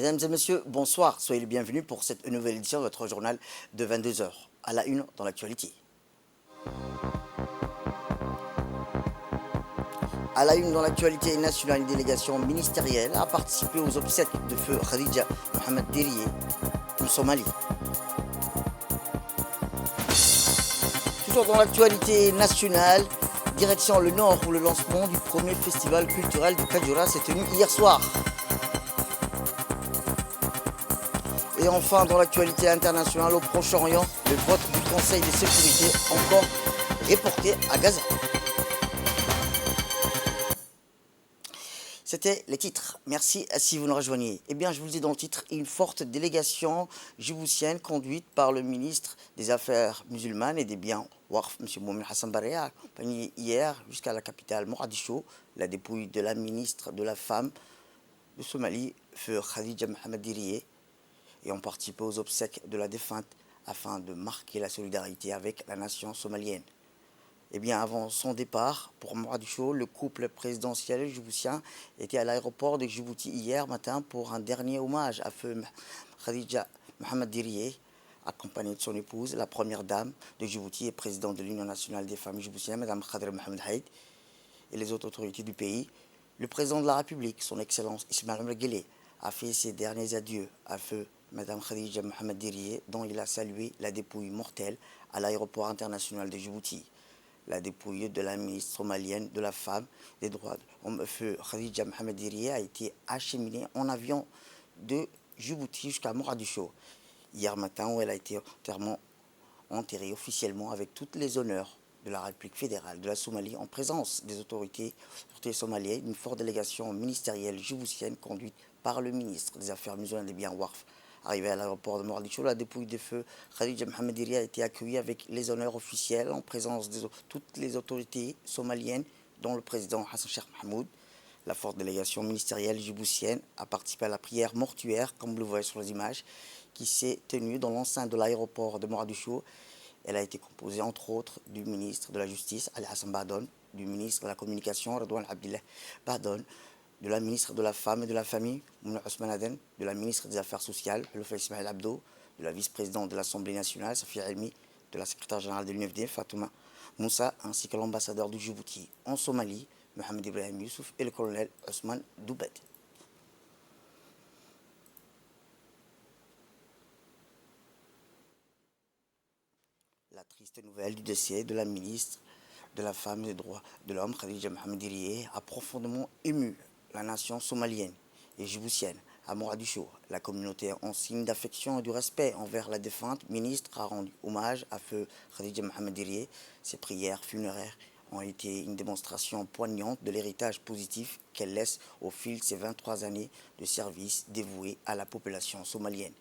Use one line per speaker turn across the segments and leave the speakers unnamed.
Mesdames et messieurs, bonsoir. Soyez les bienvenus pour cette nouvelle édition de votre journal de 22 heures. À la une dans l'actualité. À la une dans l'actualité nationale, une délégation ministérielle a participé aux obsèques de feu Khadija Mohamed Diriye en Somalie. Toujours dans l'actualité nationale, direction le Nord où le lancement du premier festival culturel de Kajura s'est tenu hier soir. Et enfin, dans l'actualité internationale au Proche-Orient, le vote du Conseil de sécurité encore reporté à Gaza. C'était les titres. Merci si vous nous rejoignez. Eh bien, je vous le dis dans le titre, une forte délégation djiboutienne conduite par le ministre des Affaires musulmanes et des biens Waqf, M. Mohamed Hassan Baré, a accompagné hier jusqu'à la capitale Mogadiscio la dépouille de la ministre de la Femme de Somalie, feu Khadija Mohamed Diriye, et ont participé aux obsèques de la défunte afin de marquer la solidarité avec la nation somalienne. Eh bien, avant son départ pour Mogadiscio, le couple présidentiel djiboutien était à l'aéroport de Djibouti hier matin pour un dernier hommage à feu Khadija Mohamed Diriye, accompagnée de son épouse, la première dame de Djibouti et présidente de l'Union nationale des femmes djiboutiennes, Mme Khadra Mohamed Haïd, et les autres autorités du pays. Le président de la République, son Excellence Ismaël Omar Guelleh, a fait ses derniers adieux à feu Mme Khadija Mohamed Diriye, dont il a salué la dépouille mortelle à l'aéroport international de Djibouti. La dépouille de la ministre somalienne de la Femme, des droits de l'homme, feu Khadija Mohamed Diriye, a été acheminée en avion de Djibouti jusqu'à Mogadiscio hier matin, où elle a été enterrée officiellement avec tous les honneurs de la République fédérale de la Somalie en présence des autorités somaliennes, une forte délégation ministérielle djiboutienne conduite par le ministre des Affaires musulmanes et des biens Waqf. Arrivé à l'aéroport de Mogadiscio, la dépouille de feu Khadija Mohamed Diriye a été accueillie avec les honneurs officiels en présence de toutes les autorités somaliennes, dont le président Hassan Sheikh Mohamoud. La forte délégation ministérielle djiboutienne a participé à la prière mortuaire, comme vous le voyez sur les images, qui s'est tenue dans l'enceinte de l'aéroport de Mogadiscio. Elle a été composée entre autres du ministre de la Justice, Ali Hassan Badon, du ministre de la Communication, Redouane Abdillah Badon, de la ministre de la Femme et de la Famille, Mouna Ousmane Aden, de la ministre des Affaires sociales, Hloufa Ismaël Abdo, de la vice-présidente de l'Assemblée nationale, Safia Elmi, de la secrétaire générale de l'UNFD, Fatouma Moussa, ainsi que l'ambassadeur du Djibouti en Somalie, Mohamed Ibrahim Youssouf, et le colonel Ousmane Doubed. La triste nouvelle du décès de la ministre de la Femme et des droits de l'homme, Khadija Mohamed Diriye, a profondément ému la nation somalienne et djiboutienne. À Mogadiscio, la communauté, en signe d'affection et de respect envers la défunte ministre, a rendu hommage à feu Khadija Mohamed Diriye. Ses prières funéraires ont été une démonstration poignante de l'héritage positif qu'elle laisse au fil de ses 23 années de service dévoué à la population somalienne.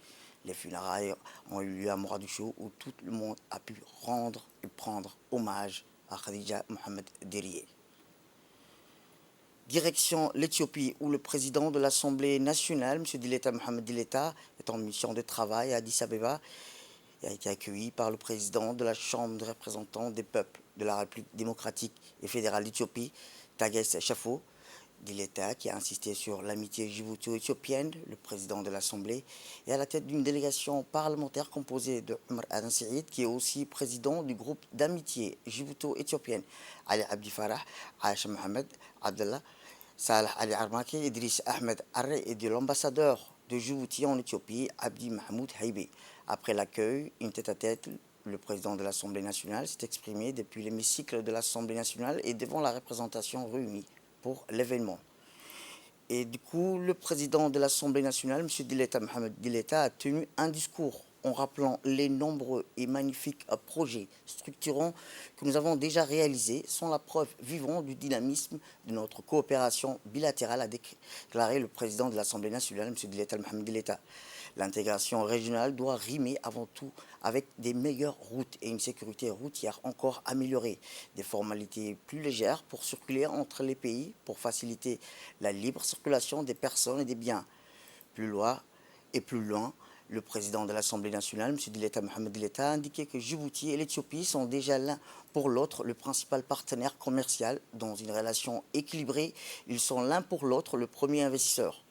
Les funérailles ont eu lieu à Mogadiscio, où tout le monde a pu rendre et prendre hommage à Khadija Mohamed Diriye. Direction l'Éthiopie, où le président de l'Assemblée nationale, M. Dileta Mohamed Dileta, est en mission de travail à Addis Abeba et a été accueilli par le président de la Chambre des représentants des peuples de la République démocratique et fédérale d'Éthiopie, Tages Shafo. Dileta, qui a insisté sur l'amitié djibouto-éthiopienne, le président de l'Assemblée, est à la tête d'une délégation parlementaire composée de Omar Adan Saïd, qui est aussi président du groupe d'amitié djibouto-éthiopienne, Ali Abdi Farah, Aïcha Mohamed Abdallah, Salah Ali Armaki, Idriss Ahmed Arre, et de l'ambassadeur de Djibouti en Éthiopie, Abdi Mahmoud Haïbé. Après l'accueil, une tête-à-tête, le président de l'Assemblée nationale s'est exprimé depuis l'hémicycle de l'Assemblée nationale et devant la représentation réunie pour l'événement. Et du coup, le président de l'Assemblée nationale, M. Dileta Mohamed Dileta, a tenu un discours en rappelant les nombreux et magnifiques projets structurants que nous avons déjà réalisés sont la preuve vivante du dynamisme de notre coopération bilatérale, a déclaré le président de l'Assemblée nationale, M. Dileta Mohamed Dileta. L'intégration régionale doit rimer avant tout avec des meilleures routes et une sécurité routière encore améliorée, des formalités plus légères pour circuler entre les pays, pour faciliter la libre circulation des personnes et des biens. Plus loin, le président de l'Assemblée nationale, M. Dileta Mohamed Dileta, a indiqué que Djibouti et l'Éthiopie sont déjà l'un pour l'autre le principal partenaire commercial dans une relation équilibrée. Ils sont l'un pour l'autre le premier investisseur.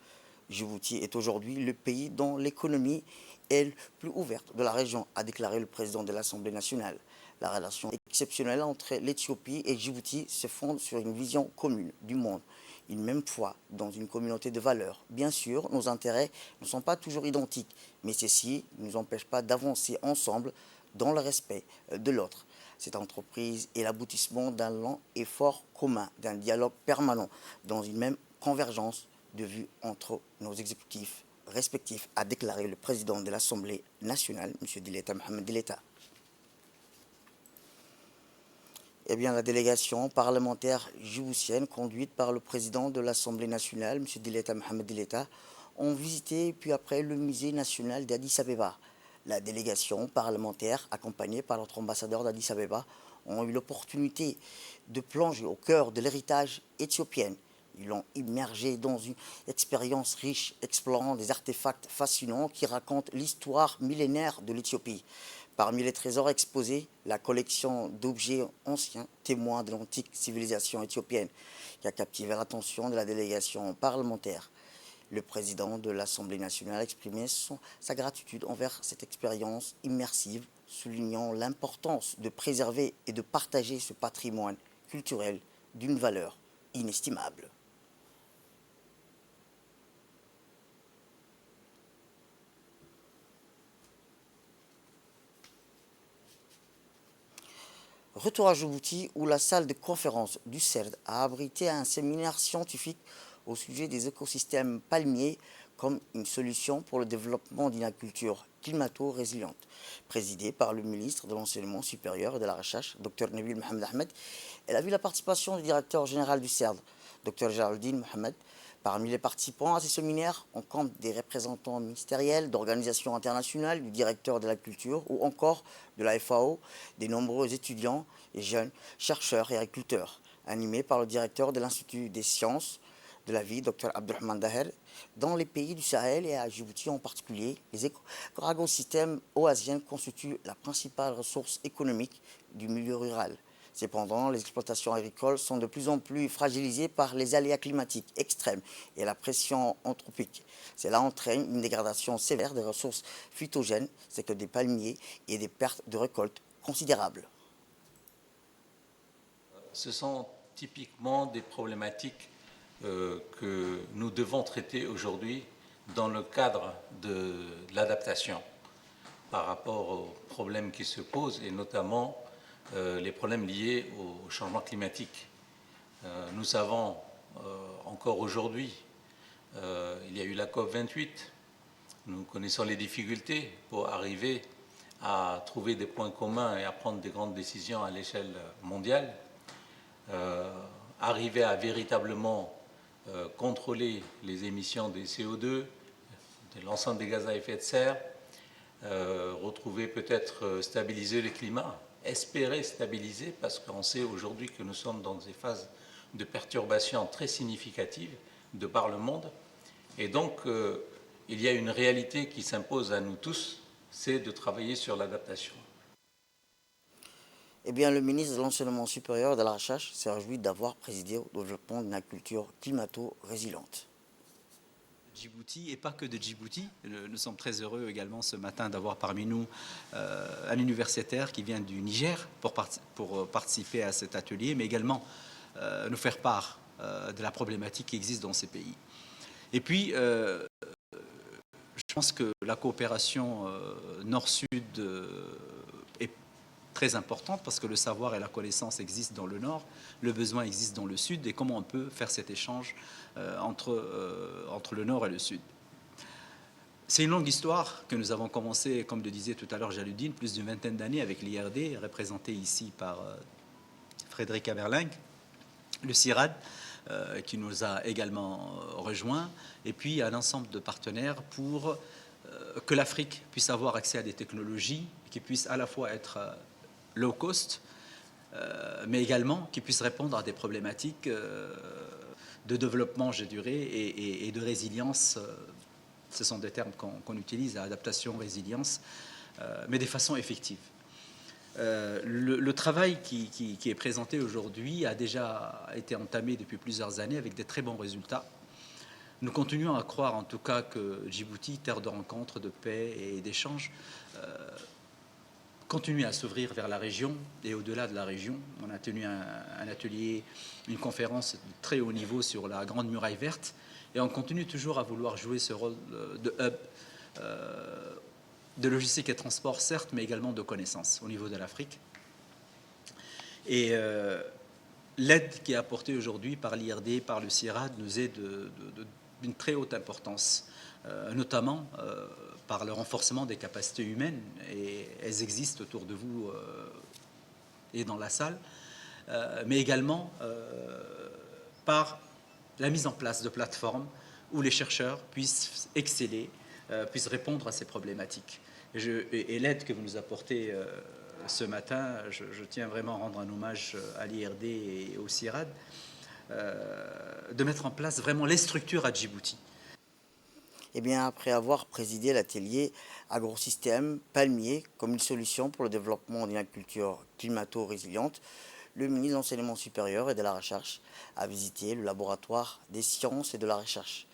Djibouti est aujourd'hui le pays dont l'économie est le plus ouverte de la région, a déclaré le président de l'Assemblée nationale. La relation exceptionnelle entre l'Éthiopie et Djibouti se fonde sur une vision commune du monde, une même foi dans une communauté de valeurs. Bien sûr, nos intérêts ne sont pas toujours identiques, mais ceci ne nous empêche pas d'avancer ensemble dans le respect de l'autre. Cette entreprise est l'aboutissement d'un long effort commun, d'un dialogue permanent, dans une même convergence de vues entre nos exécutifs respectifs, a déclaré le président de l'Assemblée nationale, M. Dileta Mohamed Dileta. Eh bien, la délégation parlementaire djiboutienne, conduite par le président de l'Assemblée nationale, M. Dileta Mohamed Dileta, ont visité puis après le musée national d'Addis Abeba. La délégation parlementaire, accompagnée par notre ambassadeur d'Addis Abeba, ont eu l'opportunité de plonger au cœur de l'héritage éthiopien. Ils l'ont immergé dans une expérience riche, explorant des artefacts fascinants qui racontent l'histoire millénaire de l'Éthiopie. Parmi les trésors exposés, la collection d'objets anciens, témoins de l'antique civilisation éthiopienne, qui a captivé l'attention de la délégation parlementaire. Le président de l'Assemblée nationale a exprimé sa gratitude envers cette expérience immersive, soulignant l'importance de préserver et de partager ce patrimoine culturel d'une valeur inestimable. Retour à Djibouti, où la salle de conférence du CERD a abrité un séminaire scientifique au sujet des écosystèmes palmiers comme une solution pour le développement d'une agriculture climato-résiliente, présidé par le ministre de l'Enseignement supérieur et de la Recherche, Dr Nabil Mohamed Ahmed. Elle a vu la participation du directeur général du CERD, Dr Géraldine Mohamed. Parmi les participants à ces séminaires, on compte des représentants ministériels, d'organisations internationales, du directeur de la culture ou encore de la FAO, des nombreux étudiants et jeunes chercheurs et agriculteurs, animés par le directeur de l'Institut des sciences de la vie, Dr Abdurrahman Daher. Dans les pays du Sahel et à Djibouti en particulier, les écosystèmes oasiens constituent la principale ressource économique du milieu rural. Cependant, les exploitations agricoles sont de plus en plus fragilisées par les aléas climatiques extrêmes et la pression anthropique. Cela entraîne une dégradation sévère des ressources phytogènes, c'est que des palmiers, et des pertes de récoltes considérables.
Ce sont typiquement des problématiques que nous devons traiter aujourd'hui dans le cadre de l'adaptation par rapport aux problèmes qui se posent et notamment les problèmes liés au changement climatique. Nous savons encore aujourd'hui, il y a eu la COP28, nous connaissons les difficultés pour arriver à trouver des points communs et à prendre des grandes décisions à l'échelle mondiale, arriver à véritablement contrôler les émissions des CO2, de l'ensemble des gaz à effet de serre, retrouver peut-être stabiliser le climat, espérer stabiliser, parce qu'on sait aujourd'hui que nous sommes dans des phases de perturbations très significatives de par le monde. Et donc, il y a une réalité qui s'impose à nous tous, c'est de travailler sur l'adaptation.
Eh bien, le ministre de l'Enseignement supérieur et de la Recherche s'est réjoui d'avoir présidé au développement d'une agriculture climato-résiliente.
Djibouti et pas que de Djibouti. Nous sommes très heureux également ce matin d'avoir parmi nous un universitaire qui vient du Niger pour participer à cet atelier, mais également nous faire part de la problématique qui existe dans ces pays. Et puis, je pense que la coopération nord-sud est très importante parce que le savoir et la connaissance existent dans le nord, le besoin existe dans le sud, et comment on peut faire cet échange entre le nord et le sud. C'est une longue histoire que nous avons commencé, comme le disait tout à l'heure Jaludine, plus d'une vingtaine d'années avec l'IRD, représenté ici par Frédéric Aberling, le CIRAD, qui nous a également rejoints, et puis un ensemble de partenaires pour que l'Afrique puisse avoir accès à des technologies qui puissent à la fois être low cost, mais également qui puissent répondre à des problématiques de développement, je dirais, et de résilience. Ce sont des termes qu'on utilise, adaptation, résilience, mais de façon effective. Le travail qui est présenté aujourd'hui a déjà été entamé depuis plusieurs années avec des très bons résultats. Nous continuons à croire en tout cas que Djibouti, terre de rencontres, de paix et d'échanges, continue à s'ouvrir vers la région et au-delà de la région. On a tenu un atelier, une conférence de très haut niveau sur la Grande Muraille Verte et on continue toujours à vouloir jouer ce rôle de hub de logistique et transport, certes, mais également de connaissances au niveau de l'Afrique. Et l'aide qui est apportée aujourd'hui par l'IRD, par le CIRAD, nous est d'une très haute importance, notamment par le renforcement des capacités humaines, et elles existent autour de vous et dans la salle, mais également par la mise en place de plateformes où les chercheurs puissent exceller, puissent répondre à ces problématiques. Et l'aide que vous nous apportez ce matin, je tiens vraiment à rendre un hommage à l'IRD et au CIRAD, de mettre en place vraiment les structures à Djibouti.
Eh bien, après avoir présidé l'atelier Agrosystème palmier comme une solution pour le développement d'une agriculture climato-résiliente, le ministre de l'Enseignement supérieur et de la Recherche a visité le laboratoire des sciences et de la recherche.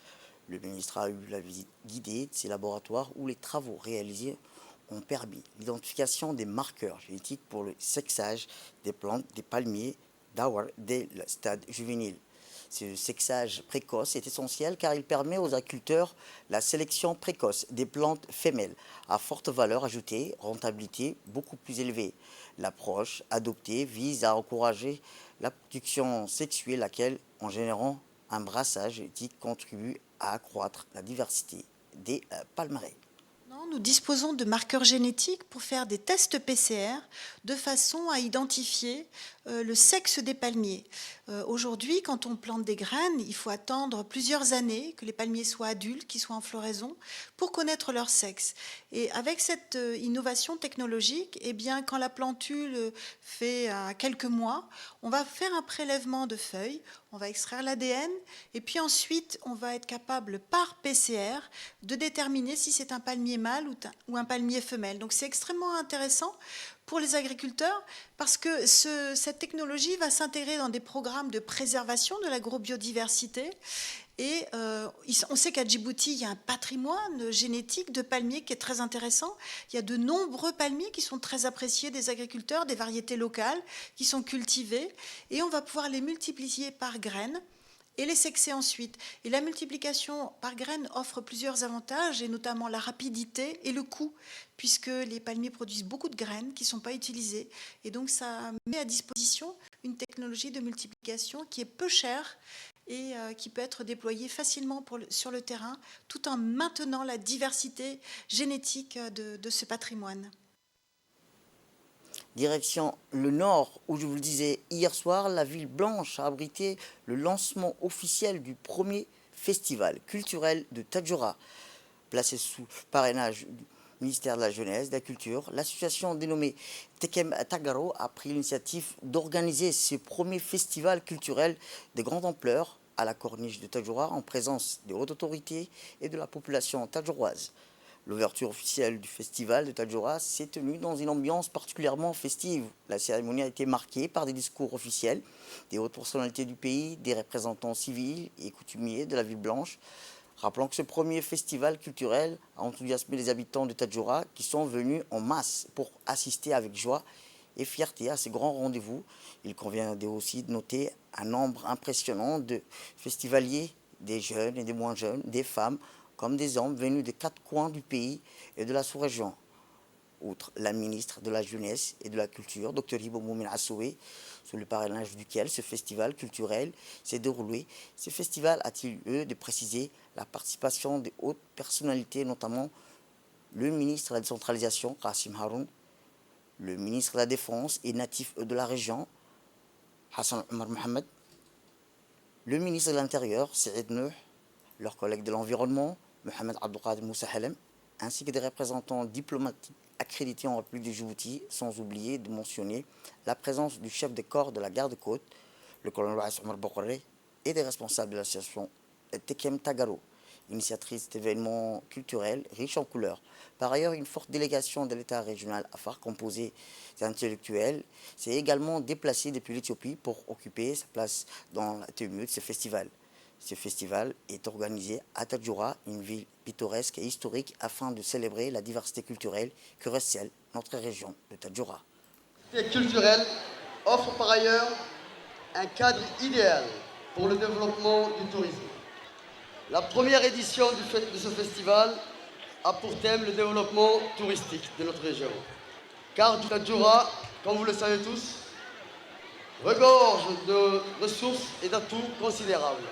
Le ministre a eu la visite guidée de ces laboratoires où les travaux réalisés ont permis l'identification des marqueurs génétiques pour le sexage des plantes des palmiers d'Awar dès le stade juvénile. Ce sexage précoce est essentiel car il permet aux agriculteurs la sélection précoce des plantes femelles à forte valeur ajoutée, rentabilité beaucoup plus élevée. L'approche adoptée vise à encourager la production sexuée, laquelle, en générant un brassage génétique, contribue à accroître la diversité des palmeraies.
Nous disposons de marqueurs génétiques pour faire des tests PCR de façon à identifier le sexe des palmiers. Aujourd'hui, quand on plante des graines, il faut attendre plusieurs années que les palmiers soient adultes, qu'ils soient en floraison, pour connaître leur sexe. Et avec cette innovation technologique, eh bien, quand la plantule fait quelques mois, on va faire un prélèvement de feuilles, on va extraire l'ADN, et puis ensuite, on va être capable, par PCR, de déterminer si c'est un palmier mâle ou un palmier femelle. Donc c'est extrêmement intéressant pour les agriculteurs parce que cette technologie va s'intégrer dans des programmes de préservation de l'agrobiodiversité. Et on sait qu'à Djibouti, il y a un patrimoine génétique de palmiers qui est très intéressant. Il y a de nombreux palmiers qui sont très appréciés des agriculteurs, des variétés locales qui sont cultivées. Et on va pouvoir les multiplier par graines et les sexer ensuite. Et la multiplication par graines offre plusieurs avantages, et notamment la rapidité et le coût, puisque les palmiers produisent beaucoup de graines qui ne sont pas utilisées. Et donc ça met à disposition une technologie de multiplication qui est peu chère et qui peut être déployée facilement sur le terrain, tout en maintenant la diversité génétique de ce patrimoine.
Direction le nord, où je vous le disais hier soir, la ville blanche a abrité le lancement officiel du premier festival culturel de Tadjoura. Placé sous parrainage du ministère de la Jeunesse, de la Culture, l'association dénommée Tekem Tagaro a pris l'initiative d'organiser ce premier festival culturel de grande ampleur à la corniche de Tadjoura en présence des hautes autorités et de la population tadjouroise. L'ouverture officielle du festival de Tadjoura s'est tenue dans une ambiance particulièrement festive. La cérémonie a été marquée par des discours officiels, des hautes personnalités du pays, des représentants civils et coutumiers de la ville blanche. Rappelons que ce premier festival culturel a enthousiasmé les habitants de Tadjoura qui sont venus en masse pour assister avec joie et fierté à ces grands rendez-vous. Il convient aussi de noter un nombre impressionnant de festivaliers, des jeunes et des moins jeunes, des femmes, comme des hommes venus des 4 coins du pays et de la sous-région. Outre la ministre de la Jeunesse et de la Culture, Dr Hibo Moumin Assoué, sous le parrainage duquel ce festival culturel s'est déroulé. Ce festival a-t-il lieu de préciser la participation des hautes personnalités, notamment le ministre de la Décentralisation, Qassim Haroun, le ministre de la Défense et natif de la région, Hassan Omar Mohamed, le ministre de l'Intérieur, Saïd Nouh, leurs collègues de l'environnement, Mohamed Abdelkader Moussa Halem, ainsi que des représentants diplomatiques accrédités en République de Djibouti, sans oublier de mentionner la présence du chef de corps de la garde-côte, le colonel Waïs Omar Bokoré, et des responsables de l'association Tekem Tagaro, initiatrice d'événements culturels riches en couleurs. Par ailleurs, une forte délégation de l'État régional Afar, composée d'intellectuels, s'est également déplacée depuis l'Éthiopie pour occuper sa place dans la tenue de ce festival. Ce festival est organisé à Tadjoura, une ville pittoresque et historique, afin de célébrer la diversité culturelle que recèle notre région de Tadjoura.
La culturelle offre par ailleurs un cadre idéal pour le développement du tourisme. La première édition de ce festival a pour thème le développement touristique de notre région. Car Tadjoura, comme vous le savez tous, regorge de ressources et d'atouts considérables.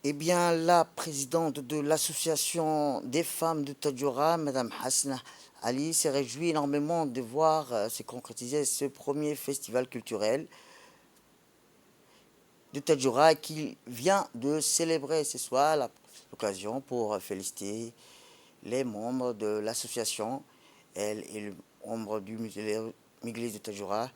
Eh bien, la présidente de l'association des femmes de Tadjoura, Mme Hasna Ali, s'est réjouie énormément de voir se concrétiser ce premier festival culturel de Tadjoura qu'il vient de célébrer ce soir. L'occasion pour féliciter les membres de l'association. Elle et les membres du musée Miglis de Tadjoura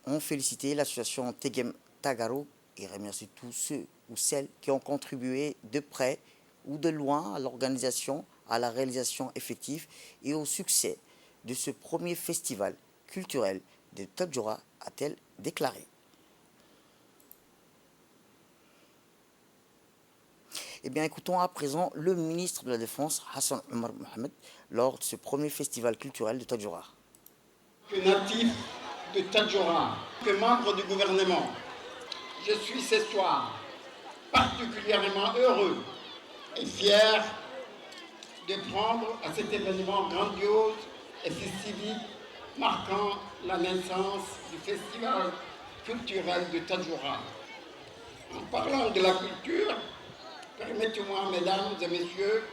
ont félicité l'association Tegem Tagaro et remercie tous ceux ou celles qui ont contribué de près ou de loin à l'organisation, à la réalisation effective et au succès de ce premier festival culturel de Tadjoura, a-t-elle déclaré. Eh bien, écoutons à présent le ministre de la Défense, Hassan Omar Mohamed, lors de ce premier festival culturel de Tadjoura.
Que natif de Tadjoura, que membre du gouvernement, je suis ce soir particulièrement heureux et fier de prendre à cet événement grandiose et festif marquant la naissance du festival culturel de Tadjoura. En parlant de la culture, permettez-moi, mesdames et messieurs,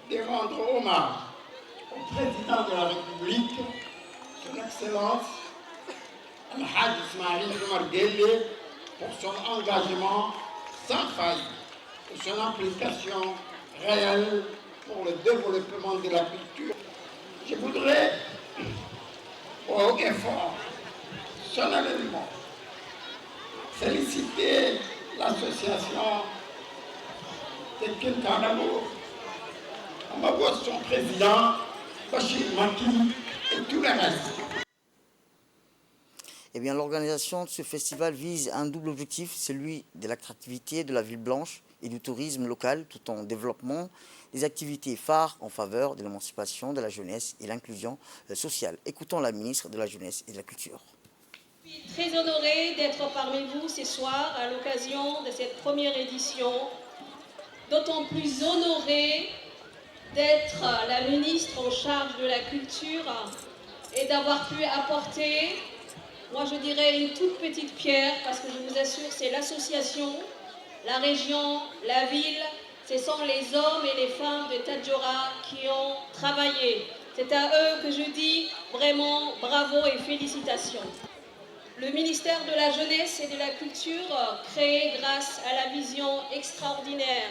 de rendre hommage au président de la République, son Excellence, Al-Hajj Ismail Omar Guelleh, pour son engagement sans faille et son implication réelle pour le développement de la culture. Je voudrais, au haut et fort, solennellement féliciter l'association Tekel Karamo, en ma voix son président, Bachir Maki et tout le reste.
Eh bien, l'organisation de ce festival vise un double objectif, celui de l'attractivité de la ville blanche et du tourisme local, tout en développant des activités phares en faveur de l'émancipation de la jeunesse et l'inclusion sociale. Écoutons la ministre de la Jeunesse et de la Culture.
Je suis très honorée d'être parmi vous ce soir à l'occasion de cette première édition, d'autant plus honorée d'être la ministre en charge de la culture et d'avoir pu apporter, moi je dirais, une toute petite pierre, parce que je vous assure, c'est l'association, la région, la ville, ce sont les hommes et les femmes de Tadjoura qui ont travaillé. C'est à eux que je dis vraiment bravo et félicitations. Le ministère de la Jeunesse et de la Culture, créé grâce à la vision extraordinaire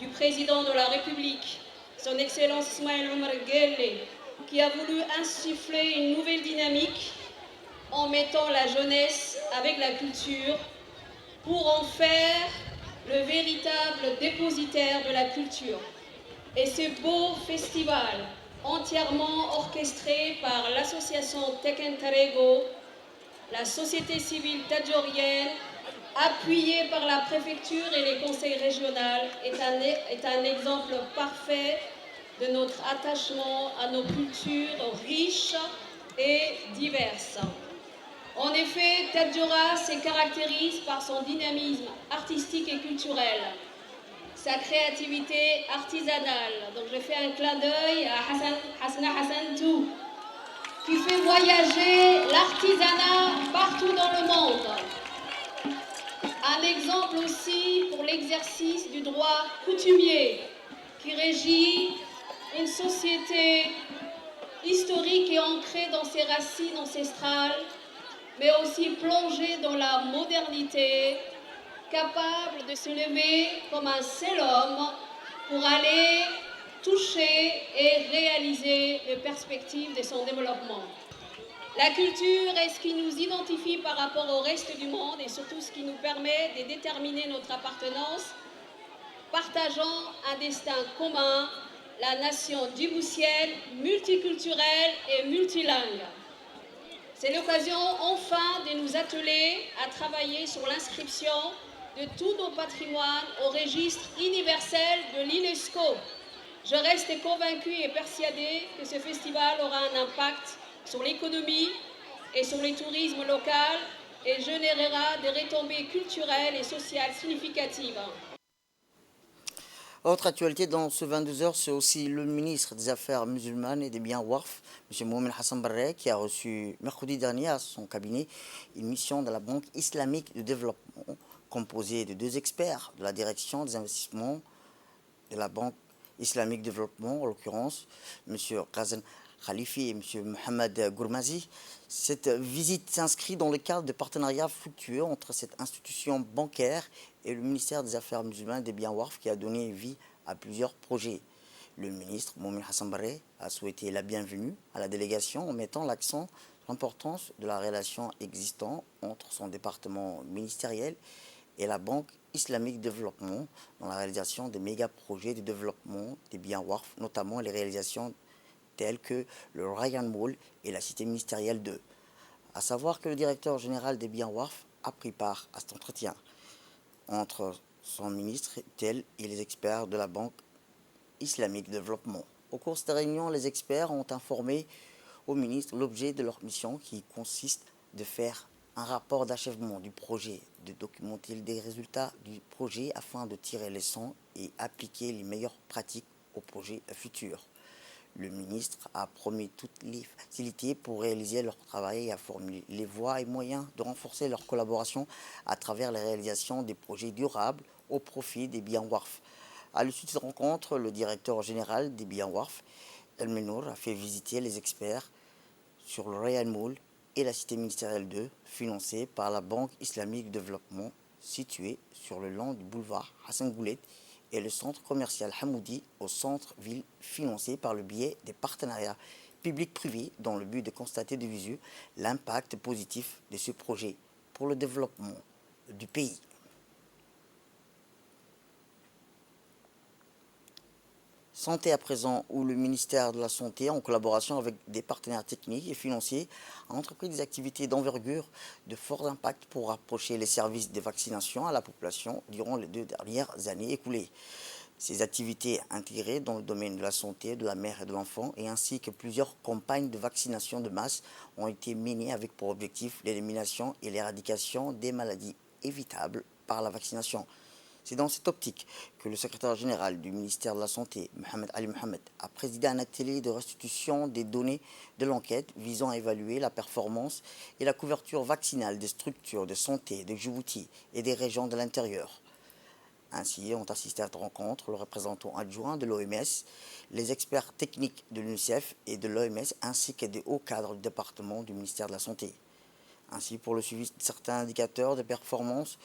du président de la République, son Excellence Ismail Omar Guelleh, qui a voulu insuffler une nouvelle dynamique en mettant la jeunesse avec la culture pour en faire le véritable dépositaire de la culture. Et ce beau festival, entièrement orchestré par l'association Teken Tarego, la société civile tadjourienne, appuyée par la préfecture et les conseils régionaux, est un exemple parfait de notre attachement à nos cultures riches et diverses. En effet, Tadjoura se caractérise par son dynamisme artistique et culturel, sa créativité artisanale. Donc je fais un clin d'œil à Hasna Hassantou, qui fait voyager l'artisanat partout dans le monde. Un exemple aussi pour l'exercice du droit coutumier, qui régit une société historique et ancrée dans ses racines ancestrales, mais aussi plongée dans la modernité, capable de se lever comme un seul homme pour aller toucher et réaliser les perspectives de son développement. La culture est ce qui nous identifie par rapport au reste du monde et surtout ce qui nous permet de déterminer notre appartenance, partageant un destin commun, la nation djiboutienne, multiculturelle et multilingue. C'est l'occasion enfin de nous atteler à travailler sur l'inscription de tous nos patrimoines au registre universel de l'UNESCO. Je reste convaincue et persuadée que ce festival aura un impact sur l'économie et sur le tourisme local et générera des retombées culturelles et sociales significatives.
Autre actualité dans ce 22 heures, c'est aussi le ministre des Affaires musulmanes et des biens Warf, M. Mohamed Hassan Barre, qui a reçu mercredi dernier à son cabinet une mission de la Banque islamique de développement, composée de 2 experts de la direction des investissements de la Banque islamique de développement, en l'occurrence M. Ghazan Khalifi et M. Mohamed Gourmazi. Cette visite s'inscrit dans le cadre de partenariats fructueux entre cette institution bancaire et le ministère des Affaires musulmanes et des biens Warf, qui a donné vie à plusieurs projets. Le ministre Mohamed Hassan Barre a souhaité la bienvenue à la délégation en mettant l'accent sur l'importance de la relation existante entre son département ministériel et la Banque islamique de développement dans la réalisation des méga-projets de développement des biens Warf, notamment les réalisations telles que le Ryan Mall et la cité ministérielle 2. À savoir que le directeur général des biens Warf a pris part à cet entretien entre son ministre tel et les experts de la Banque islamique de développement. Au cours de cette réunion, les experts ont informé au ministre l'objet de leur mission, qui consiste de faire un rapport d'achèvement du projet, de documenter des résultats du projet afin de tirer les leçons et appliquer les meilleures pratiques au projet futur. Le ministre a promis toutes les facilités pour réaliser leur travail et a formulé les voies et moyens de renforcer leur collaboration à travers la réalisation des projets durables au profit des biens Warf. À l'issue de cette rencontre, le directeur général des biens Warf, El Menour, a fait visiter les experts sur le Ryan Mall et la cité ministérielle 2, financée par la Banque islamique de développement, située sur le long du boulevard Hassan Goulet, et le centre commercial Hamoudi au centre-ville, financé par le biais des partenariats publics-privés dans le but de constater de visu l'impact positif de ce projet pour le développement du pays. Santé à présent, où le ministère de la Santé, en collaboration avec des partenaires techniques et financiers, a entrepris des activités d'envergure de fort impact pour rapprocher les services de vaccination à la population durant les 2 dernières années écoulées. Ces activités intégrées dans le domaine de la santé, de la mère et de l'enfant, et ainsi que plusieurs campagnes de vaccination de masse ont été menées avec pour objectif l'élimination et l'éradication des maladies évitables par la vaccination. C'est dans cette optique que le secrétaire général du ministère de la Santé, Mohamed Ali Mohamed, a présidé un atelier de restitution des données de l'enquête visant à évaluer la performance et la couverture vaccinale des structures de santé de Djibouti et des régions de l'intérieur. Ainsi ont assisté à cette rencontre le représentant adjoint de l'OMS, les experts techniques de l'UNICEF et de l'OMS, ainsi que des hauts cadres du département du ministère de la Santé. Ainsi, pour le suivi de certains indicateurs de performance,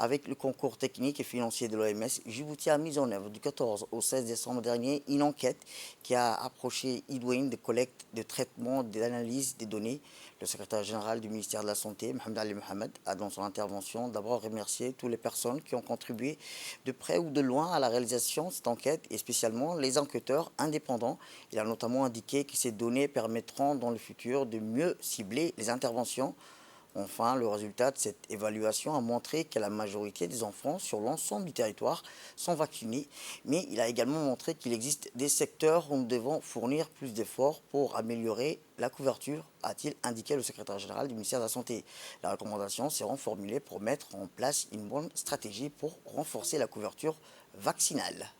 avec le concours technique et financier de l'OMS, Djibouti a mis en œuvre du 14 au 16 décembre dernier une enquête qui a approché Idouane de collecte, de traitement, d'analyse des données. Le secrétaire général du ministère de la Santé, Mohamed Ali Mohamed, a dans son intervention d'abord remercié toutes les personnes qui ont contribué de près ou de loin à la réalisation de cette enquête et spécialement les enquêteurs indépendants. Il a notamment indiqué que ces données permettront dans le futur de mieux cibler les interventions. Enfin, le résultat de cette évaluation a montré que la majorité des enfants sur l'ensemble du territoire sont vaccinés, mais il a également montré qu'il existe des secteurs où nous devons fournir plus d'efforts pour améliorer la couverture, a-t-il indiqué le secrétaire général du ministère de la Santé. Les recommandations seront formulées pour mettre en place une bonne stratégie pour renforcer la couverture vaccinale.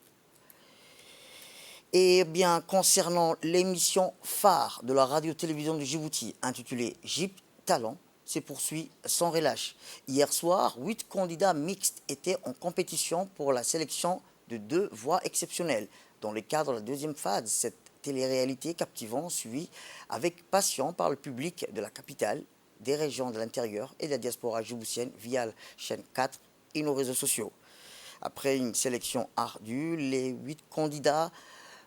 Et bien, concernant l'émission phare de la radio-télévision de Djibouti, intitulée JIP Talent, se poursuit sans relâche. Hier soir, 8 candidats mixtes étaient en compétition pour la sélection de 2 voix exceptionnelles. Dans le cadre de la 2e phase, cette télé-réalité captivante suivie avec passion par le public de la capitale, des régions de l'intérieur et de la diaspora djiboutienne via la chaîne 4 et nos réseaux sociaux. Après une sélection ardue, les 8 candidats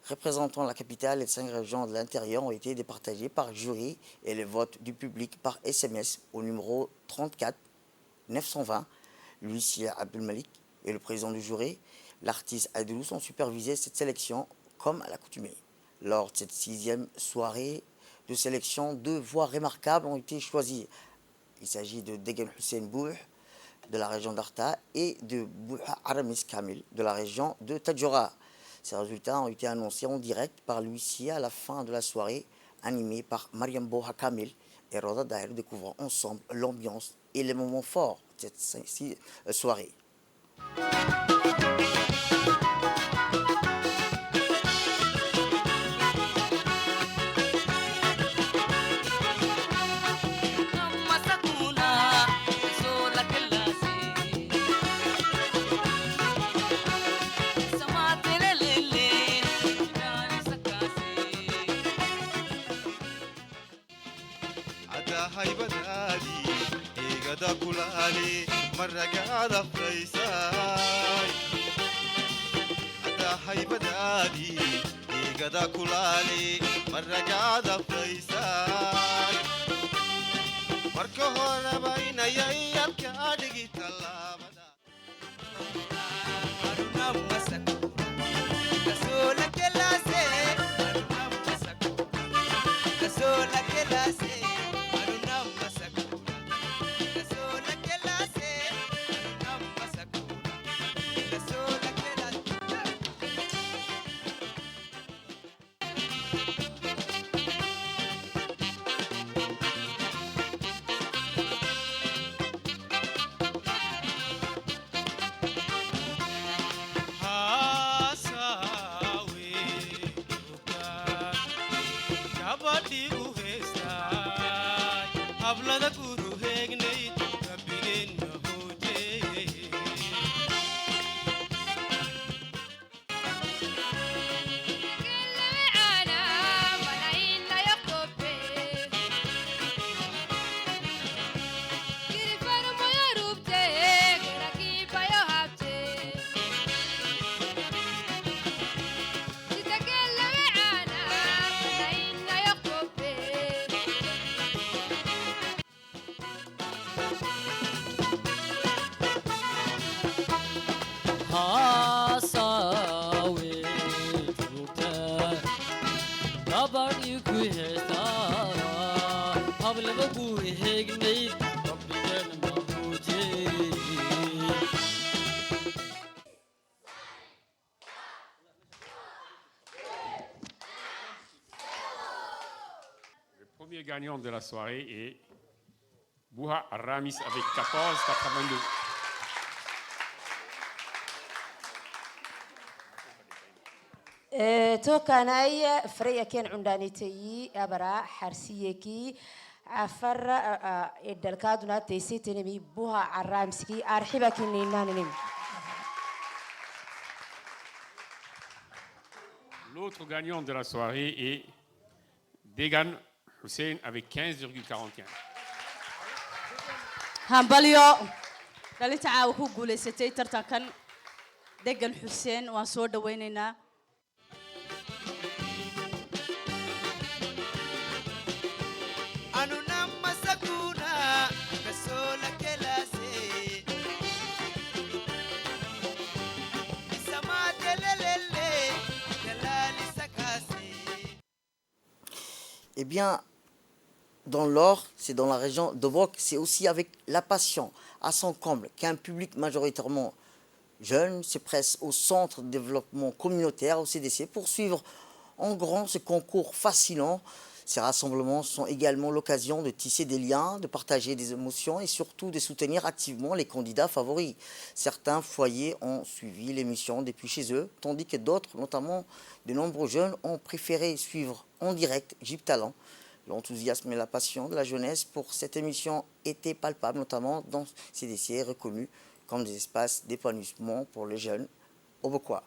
représentant la capitale et 5 régions de l'intérieur ont été départagés par jury et le vote du public par SMS au numéro 34 920. L'huissier Abdelmalik et le président du jury, l'artiste Adelous, ont supervisé cette sélection comme à l'accoutumée. Lors de cette 6e soirée de sélection, 2 voix remarquables ont été choisies. Il s'agit de Degen Hussein Bouh, de la région d'Arta et de Bouha Aramis Kamil de la région de Tadjoura. Ces résultats ont été annoncés en direct par l'huissier à la fin de la soirée, animée par Mariam Bouha Kamil et Roda Daher, découvrant ensemble l'ambiance et les moments forts de cette soirée.
كلالي مرة قاعدة فيساي عدا هاي بدادي قدا كلالي مرة قاعدة فيساي مركو هورا باين يا كادي تلا بدا أرونا مسك كسولا كلاسي أرونا مسك كسولا كلاسي
Le premier gagnant de la soirée est Bouha Aramis avec 14,82.
توكاناي فريا كان عندانيتي أبرا حرسيكي عفر الدلكادنا تيسي تنمي بوها عرامسكي أرحبا كني ناننم.
L'autre gagnant de la soirée est Degan Hussein avec 15,41.
hambalyo dhalinta caawa ku guuleysatay tartankan Degan Hussein waan soo dhaweynaynaa.
Eh bien, dans l'Or, c'est dans la région de Broc, c'est aussi avec la passion à son comble qu'un public majoritairement jeune se presse au Centre de développement communautaire, au CDC, pour suivre en grand ce concours fascinant. Ces rassemblements sont également l'occasion de tisser des liens, de partager des émotions et surtout de soutenir activement les candidats favoris. Certains foyers ont suivi l'émission depuis chez eux, tandis que d'autres, notamment de nombreux jeunes, ont préféré suivre en direct Jib Talent. L'enthousiasme et la passion de la jeunesse pour cette émission étaient palpables, notamment dans CDC, reconnus comme des espaces d'épanouissement pour les jeunes aubecois.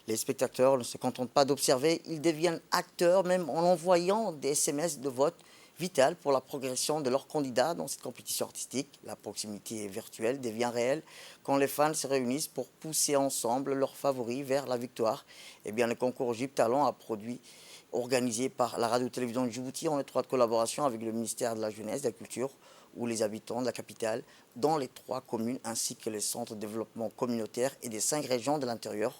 Les spectateurs ne se contentent pas d'observer, ils deviennent acteurs même en envoyant des SMS de vote vital pour la progression de leurs candidats dans cette compétition artistique. La proximité virtuelle devient réelle quand les fans se réunissent pour pousser ensemble leurs favoris vers la victoire. Eh bien, le concours Jib Talent a produit, organisé par la radio-télévision de Djibouti en étroite collaboration avec le ministère de la Jeunesse et de la Culture, où les habitants de la capitale, dans les 3 communes, ainsi que les centres de développement communautaire et des 5 régions de l'intérieur,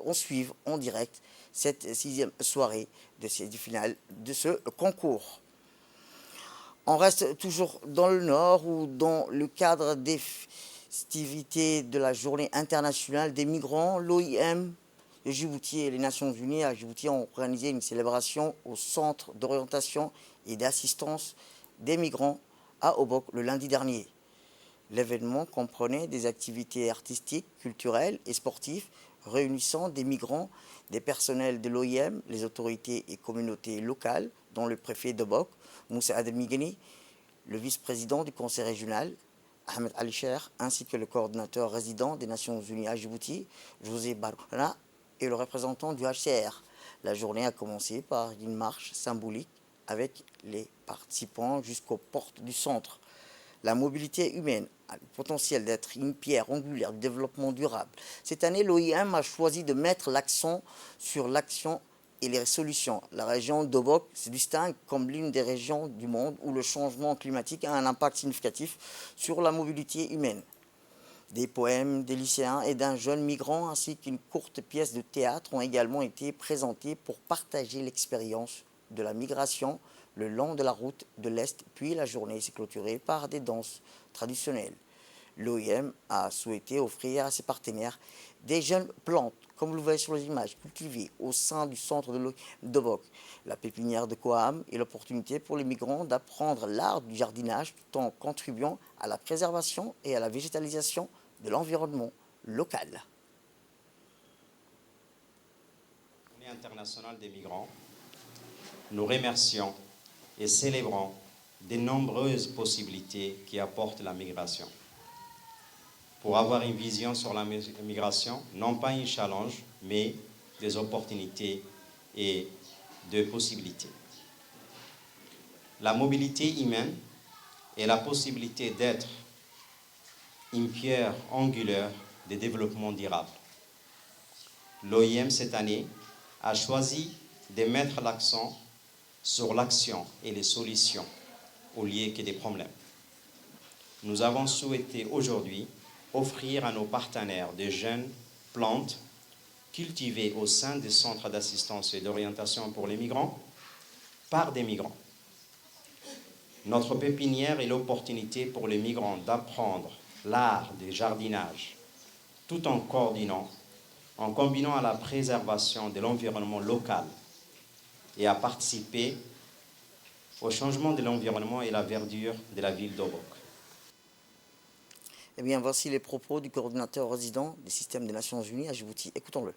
on suit en direct cette 6e soirée de ces finales de ce concours. On reste toujours dans le Nord où dans le cadre des festivité de la Journée internationale des migrants, l'OIM de Djibouti et les Nations Unies à Djibouti ont organisé une célébration au Centre d'orientation et d'assistance des migrants à Obok le lundi dernier. L'événement comprenait des activités artistiques, culturelles et sportives réunissant des migrants, des personnels de l'OIM, les autorités et communautés locales, dont le préfet d'Obok, Moussa Ademigeni, le vice-président du conseil régional, Ahmed Ali Cher, ainsi que le coordinateur résident des Nations Unies à Djibouti, José Barouna, et le représentant du HCR. La journée a commencé par une marche symbolique avec les participants jusqu'aux portes du centre. La mobilité humaine a le potentiel d'être une pierre angulaire du développement durable. Cette année, l'OIM a choisi de mettre l'accent sur l'action et les solutions. La région d'Obok se distingue comme l'une des régions du monde où le changement climatique a un impact significatif sur la mobilité humaine. Des poèmes des lycéens et d'un jeune migrant ainsi qu'une courte pièce de théâtre ont également été présentés pour partager l'expérience de la migration le long de la route de l'Est, puis la journée s'est clôturée par des danses traditionnelles. L'OIM a souhaité offrir à ses partenaires des jeunes plantes, comme vous le voyez sur les images, cultivées au sein du centre de d'Obok. La pépinière de Koam est l'opportunité pour les migrants d'apprendre l'art du jardinage tout en contribuant à la préservation et à la végétalisation de l'environnement local.
Journée internationale des migrants, nous remercions et célébrons de nombreuses possibilités qui apporte la migration. Pour avoir une vision sur la migration, non pas un challenge, mais des opportunités et des possibilités. La mobilité humaine est la possibilité d'être une pierre angulaire de développement durable. L'OIM, cette année, a choisi de mettre l'accent sur l'action et les solutions au lieu que des problèmes. Nous avons souhaité aujourd'hui offrir à nos partenaires des jeunes plantes cultivées au sein des centres d'assistance et d'orientation pour les migrants par des migrants. Notre pépinière est l'opportunité pour les migrants d'apprendre l'art du jardinage tout en combinant à la préservation de l'environnement local et à participer au changement de l'environnement et la verdure de la ville d'Obok.
Eh bien, voici les propos du coordinateur résident des systèmes des Nations Unies à Djibouti. Écoutons-le.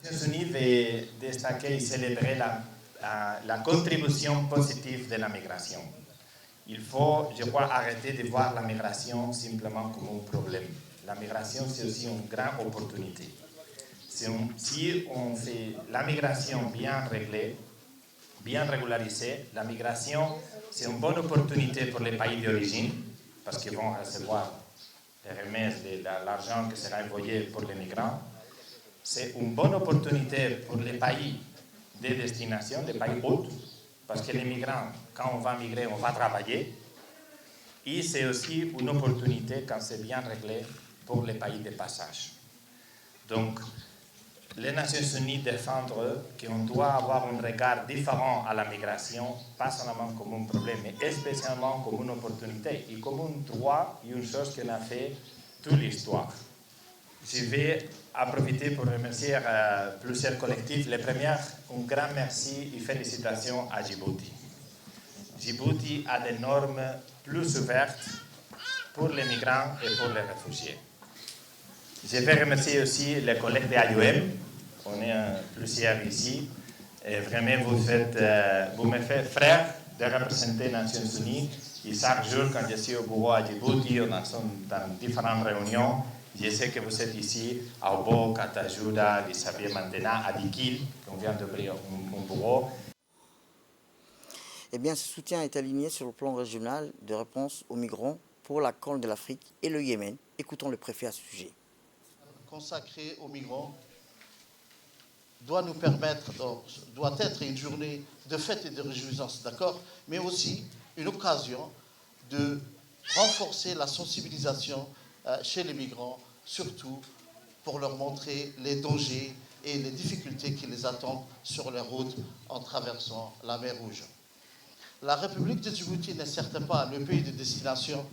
Les Nations Unies veulent destaquer et célébrer la contribution positive de la migration. Il faut, je crois, arrêter de voir la migration simplement comme un problème. La migration, c'est aussi une grande opportunité. Si on fait la migration bien réglée, bien régularisée, la migration, c'est une bonne opportunité pour les pays d'origine, parce qu'ils vont recevoir les remesses de l'argent qui sera envoyé pour les migrants. C'est une bonne opportunité pour les pays de destination, les pays hôtes, parce que les migrants, quand on va migrer, on va travailler. Et c'est aussi une opportunité, quand c'est bien réglé, pour les pays de passage. Donc, les Nations Unies défendent qu'on doit avoir un regard différent à la migration, pas seulement comme un problème, mais spécialement comme une opportunité et comme un droit et une chose qu'on a fait toute l'histoire. Je vais profiter pour remercier plusieurs collectifs. Les premières, un grand merci et félicitations à Djibouti. Djibouti a des normes plus ouvertes pour les migrants et pour les réfugiés. Je vais remercier aussi les collègues de l'AIOM. On est plusieurs ici. Et vraiment, vous me faites frère de représenter les Nations Unies. Et chaque jour, quand je suis au bureau à Djibouti, on est dans différentes réunions. Je sais que vous êtes ici à Obok, à Tajouda, à Lissabé maintenant, à Dikil, qu'on vient d'ouvrir un bureau.
Eh bien, ce soutien est aligné sur le plan régional de réponse aux migrants pour la Corne de l'Afrique et le Yémen. Écoutons le préfet à ce sujet.
Consacrée aux migrants doit nous permettre, doit être une journée de fête et de réjouissance, d'accord, mais aussi une occasion de renforcer la sensibilisation chez les migrants, surtout pour leur montrer les dangers et les difficultés qui les attendent sur leur route en traversant la mer Rouge. La République de Djibouti n'est certes pas le pays de destination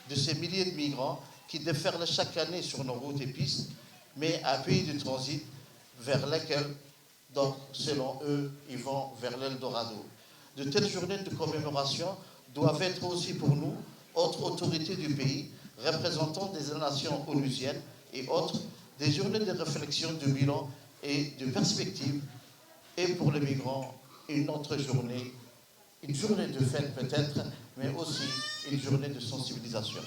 de ces milliers de migrants, qui déferlent chaque année sur nos routes et pistes, mais un pays de transit vers lequel, donc, selon eux, ils vont vers l'Eldorado. De telles journées de commémoration doivent être aussi pour nous, autres autorités du pays, représentants des nations onusiennes et autres, des journées de réflexion, de bilan et de perspective, et pour les migrants, une autre journée, une journée de fête peut-être, mais aussi une journée de sensibilisation.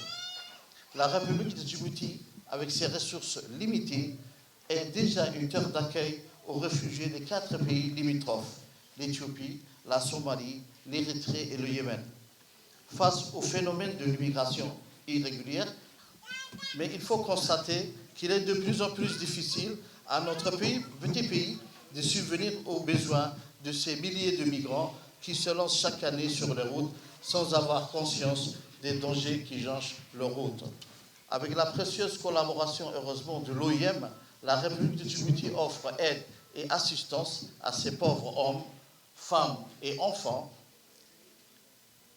La République de Djibouti, avec ses ressources limitées, est déjà une terre d'accueil aux réfugiés des 4 pays limitrophes, l'Éthiopie, la Somalie, l'Érythrée et le Yémen. Face au phénomène de l'immigration irrégulière, mais il faut constater qu'il est de plus en plus difficile à notre petit pays de subvenir aux besoins de ces milliers de migrants qui se lancent chaque année sur les routes sans avoir conscience des dangers qui jonchent leurs routes. Avec la précieuse collaboration, heureusement, de l'OIM, la République de Djibouti offre aide et assistance à ces pauvres hommes, femmes et enfants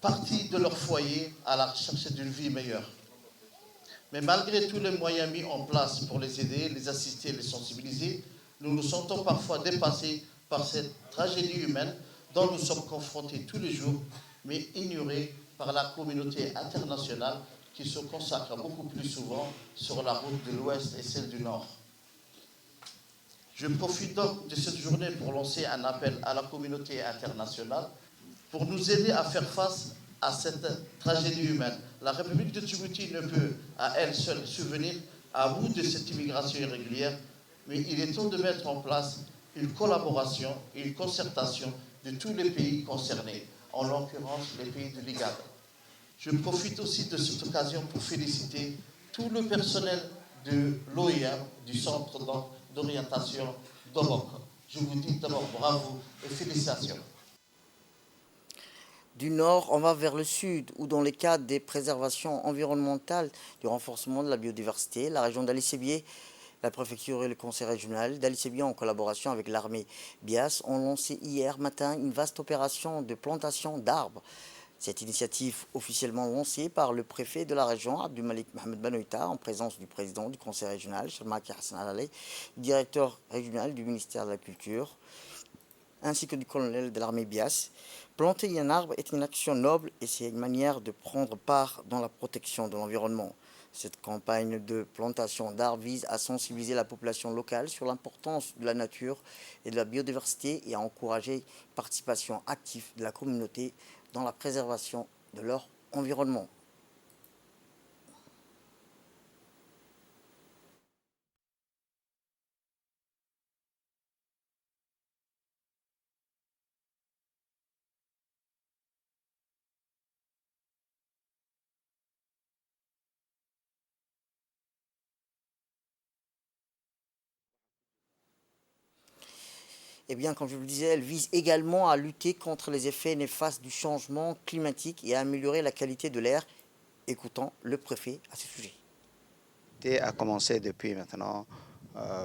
partis de leur foyer à la recherche d'une vie meilleure. Mais malgré tous les moyens mis en place pour les aider, les assister, les sensibiliser, nous nous sentons parfois dépassés par cette tragédie humaine dont nous sommes confrontés tous les jours, mais ignorés par la communauté internationale qui se consacre beaucoup plus souvent sur la route de l'Ouest et celle du Nord. Je profite donc de cette journée pour lancer un appel à la communauté internationale pour nous aider à faire face à cette tragédie humaine. La République de Djibouti ne peut à elle seule subvenir à bout de cette immigration irrégulière, mais il est temps de mettre en place une collaboration et une concertation de tous les pays concernés, en l'occurrence les pays de l'IGAD. Je profite aussi de cette occasion pour féliciter tout le personnel de l'OIM, du Centre d'orientation d'Obok. Je vous dis d'abord bravo et félicitations.
Du nord, on va vers le sud, où dans le cadre des préservations environnementales, du renforcement de la biodiversité, la région d'Ali-Sébié, la préfecture et le conseil régional d'Ali-Sébié, en collaboration avec l'armée BIAS, ont lancé hier matin une vaste opération de plantation d'arbres. Cette initiative, officiellement lancée par le préfet de la région, Abdulmalik Mohamed Banoïta, en présence du président du conseil régional, Sharmaki Hassan Alaleh, directeur régional du ministère de la Culture, ainsi que du colonel de l'armée BIAS. Planter un arbre est une action noble et c'est une manière de prendre part dans la protection de l'environnement. Cette campagne de plantation d'arbres vise à sensibiliser la population locale sur l'importance de la nature et de la biodiversité et à encourager une participation active de la communauté dans la préservation de leur environnement. Eh bien, comme je vous le disais, elle vise également à lutter contre les effets néfastes du changement climatique et à améliorer la qualité de l'air. Écoutons le préfet à ce sujet.
A commencé depuis maintenant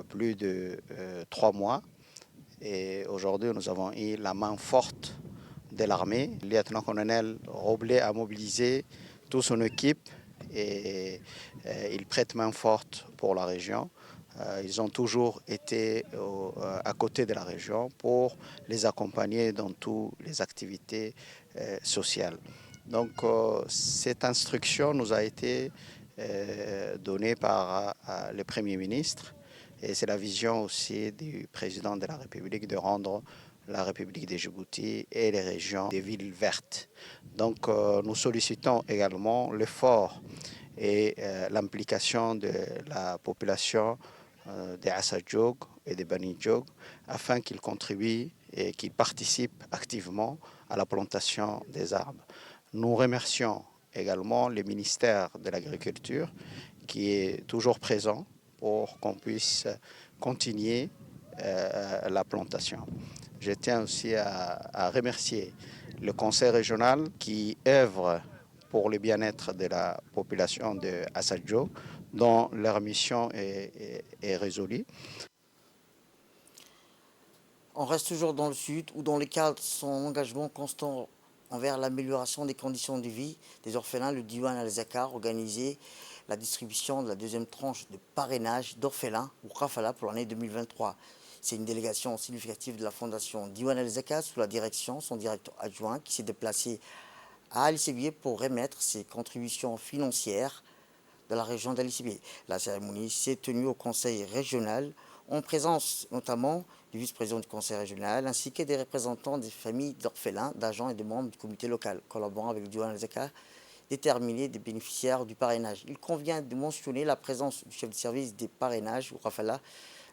plus de 3 mois et aujourd'hui nous avons eu la main forte de l'armée. Le lieutenant-colonel Roblé a mobilisé toute son équipe et il prête main forte pour la région. Ils ont toujours été à côté de la région pour les accompagner dans toutes les activités sociales. Donc cette instruction nous a été donnée par le Premier ministre et c'est la vision aussi du président de la République de rendre la République de Djibouti et les régions des villes vertes. Donc nous sollicitons également l'effort et l'implication de la population des Assadjoug et des Bani Djoug afin qu'ils contribuent et qu'ils participent activement à la plantation des arbres. Nous remercions également le ministère de l'Agriculture qui est toujours présent pour qu'on puisse continuer la plantation. Je tiens aussi à remercier le conseil régional qui œuvre pour le bien-être de la population de Assadjoug, dont leur mission est résolue.
On reste toujours dans le sud, où dans le cadre de son engagement constant envers l'amélioration des conditions de vie des orphelins, le Diwan al-Zakar, organisé la distribution de la deuxième tranche de parrainage d'orphelins ou Rafala pour l'année 2023. C'est une délégation significative de la Fondation Diwan El Zakat sous la direction de son directeur adjoint qui s'est déplacé à Ali Sebier pour remettre ses contributions financières de la région d'Ali Sebier. La cérémonie s'est tenue au conseil régional en présence notamment du vice-président du conseil régional ainsi que des représentants des familles d'orphelins, d'agents et de membres du comité local collaborant avec Diwan El Zakat déterminer des bénéficiaires du parrainage. Il convient de mentionner la présence du chef de service des parrainages, ou Rafala,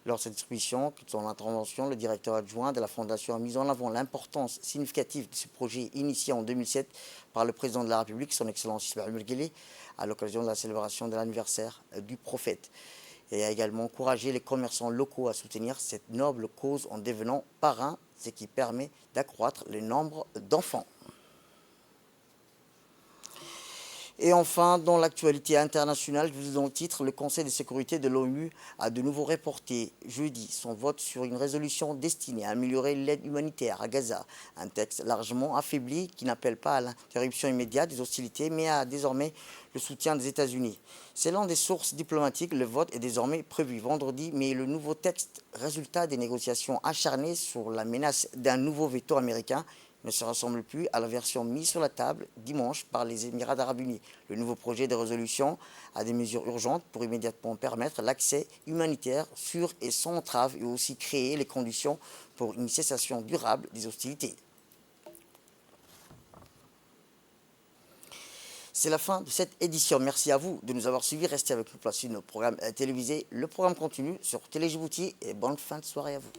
lors de cette distribution. De son intervention, le directeur adjoint de la Fondation a mis en avant l'importance significative de ce projet initié en 2007 par le président de la République, son Excellence Ismaël Merguele, à l'occasion de la célébration de l'anniversaire du prophète. Et a également encouragé les commerçants locaux à soutenir cette noble cause en devenant parrains, ce qui permet d'accroître le nombre d'enfants. Et enfin, dans l'actualité internationale, je vous dis dans le titre, le Conseil de sécurité de l'ONU a de nouveau reporté jeudi son vote sur une résolution destinée à améliorer l'aide humanitaire à Gaza. Un texte largement affaibli qui n'appelle pas à l'interruption immédiate des hostilités, mais à désormais le soutien des États-Unis. Selon des sources diplomatiques, le vote est désormais prévu vendredi, mais le nouveau texte, résultat des négociations acharnées sur la menace d'un nouveau veto américain, ne se ressemble plus à la version mise sur la table dimanche par les Émirats arabes unis. Le nouveau projet de résolution a des mesures urgentes pour immédiatement permettre l'accès humanitaire sûr et sans entrave et aussi créer les conditions pour une cessation durable des hostilités. C'est la fin de cette édition. Merci à vous de nous avoir suivis. Restez avec nous pour la suite de nos programmes télévisés. Le programme continue sur Télé Djibouti et bonne fin de soirée à vous.